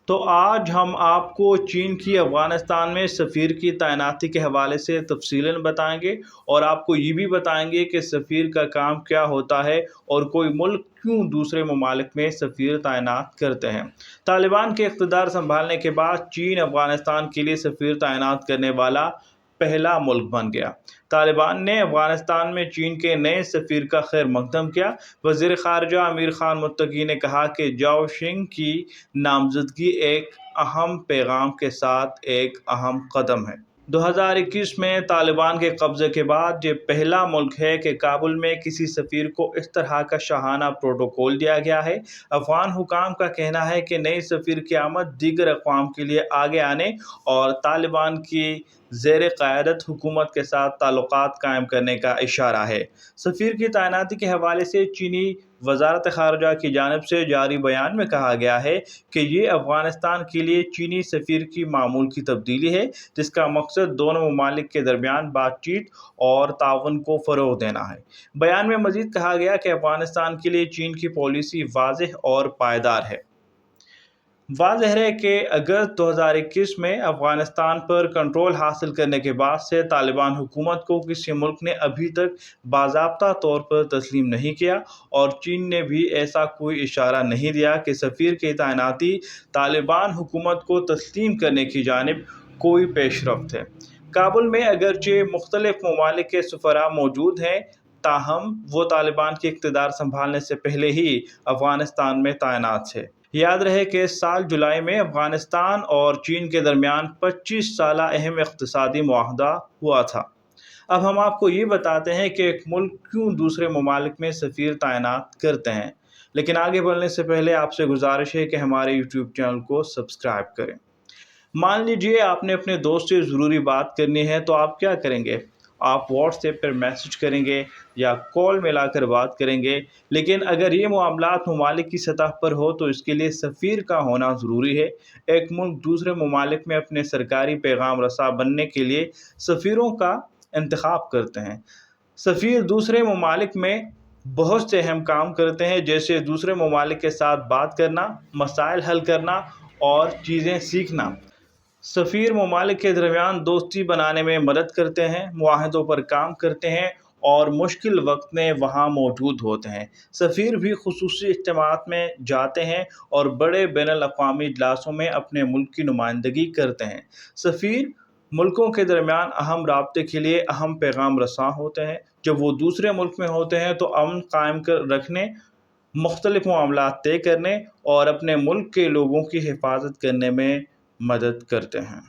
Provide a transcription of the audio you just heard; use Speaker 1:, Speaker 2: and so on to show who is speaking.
Speaker 1: تو آج ہم آپ کو چین کی افغانستان میں سفیر کی تعیناتی کے حوالے سے تفصیلاً بتائیں گے، اور آپ کو یہ بھی بتائیں گے کہ سفیر کا کام کیا ہوتا ہے اور کوئی ملک کیوں دوسرے ممالک میں سفیر تعینات کرتے ہیں۔ طالبان کے اقتدار سنبھالنے کے بعد چین افغانستان کے لیے سفیر تعینات کرنے والا پہلا ملک بن گیا۔ طالبان نے افغانستان میں چین کے نئے سفیر کا خیر مقدم کیا۔ وزیر خارجہ امیر خان متقی نے کہا کہ جاؤ شینگ کی نامزدگی ایک اہم پیغام کے ساتھ ایک اہم قدم ہے۔ 2021 میں طالبان کے قبضے کے بعد یہ پہلا ملک ہے کہ کابل میں کسی سفیر کو اس طرح کا شاہانہ پروٹوکول دیا گیا ہے۔ افغان حکام کا کہنا ہے کہ نئے سفیر کی آمد دیگر اقوام کے لیے آگے آنے اور طالبان کی زیر قیادت حکومت کے ساتھ تعلقات قائم کرنے کا اشارہ ہے۔ سفیر کی تعیناتی کے حوالے سے چینی وزارت خارجہ کی جانب سے جاری بیان میں کہا گیا ہے کہ یہ افغانستان کے لیے چینی سفیر کی معمول کی تبدیلی ہے، جس کا مقصد دونوں ممالک کے درمیان بات چیت اور تعاون کو فروغ دینا ہے۔ بیان میں مزید کہا گیا کہ افغانستان کے لیے چین کی پالیسی واضح اور پائیدار ہے۔ واضح ہے کہ اگست 2021 میں افغانستان پر کنٹرول حاصل کرنے کے بعد سے طالبان حکومت کو کسی ملک نے ابھی تک باضابطہ طور پر تسلیم نہیں کیا، اور چین نے بھی ایسا کوئی اشارہ نہیں دیا کہ سفیر کی تعیناتی طالبان حکومت کو تسلیم کرنے کی جانب کوئی پیش رفت ہے۔ کابل میں اگرچہ مختلف ممالک کے سفراء موجود ہیں، تاہم وہ طالبان کی اقتدار سنبھالنے سے پہلے ہی افغانستان میں تعینات تھے۔ یاد رہے کہ اس سال جولائی میں افغانستان اور چین کے درمیان 25 سالہ اہم اقتصادی معاہدہ ہوا تھا۔ اب ہم آپ کو یہ بتاتے ہیں کہ ایک ملک کیوں دوسرے ممالک میں سفیر تعینات کرتے ہیں، لیکن آگے بڑھنے سے پہلے آپ سے گزارش ہے کہ ہمارے یوٹیوب چینل کو سبسکرائب کریں۔ مان لیجئے آپ نے اپنے دوست سے ضروری بات کرنی ہے تو آپ کیا کریں گے؟ آپ واٹس ایپ پر میسج کریں گے یا کال میں لا کر بات کریں گے، لیکن اگر یہ معاملات ممالک کی سطح پر ہو تو اس کے لیے سفیر کا ہونا ضروری ہے۔ ایک ملک دوسرے ممالک میں اپنے سرکاری پیغام رساں بننے کے لیے سفیروں کا انتخاب کرتے ہیں۔ سفیر دوسرے ممالک میں بہت سے اہم کام کرتے ہیں، جیسے دوسرے ممالک کے ساتھ بات کرنا، مسائل حل کرنا اور چیزیں سیکھنا۔ سفیر ممالک کے درمیان دوستی بنانے میں مدد کرتے ہیں، معاہدوں پر کام کرتے ہیں اور مشکل وقت میں وہاں موجود ہوتے ہیں۔ سفیر بھی خصوصی اجتماعات میں جاتے ہیں اور بڑے بین الاقوامی اجلاسوں میں اپنے ملک کی نمائندگی کرتے ہیں۔ سفیر ملکوں کے درمیان اہم رابطے کے لیے اہم پیغام رساں ہوتے ہیں۔ جب وہ دوسرے ملک میں ہوتے ہیں تو امن قائم رکھنے، مختلف معاملات طے کرنے اور اپنے ملک کے لوگوں کی حفاظت کرنے میں مدد کرتے ہیں۔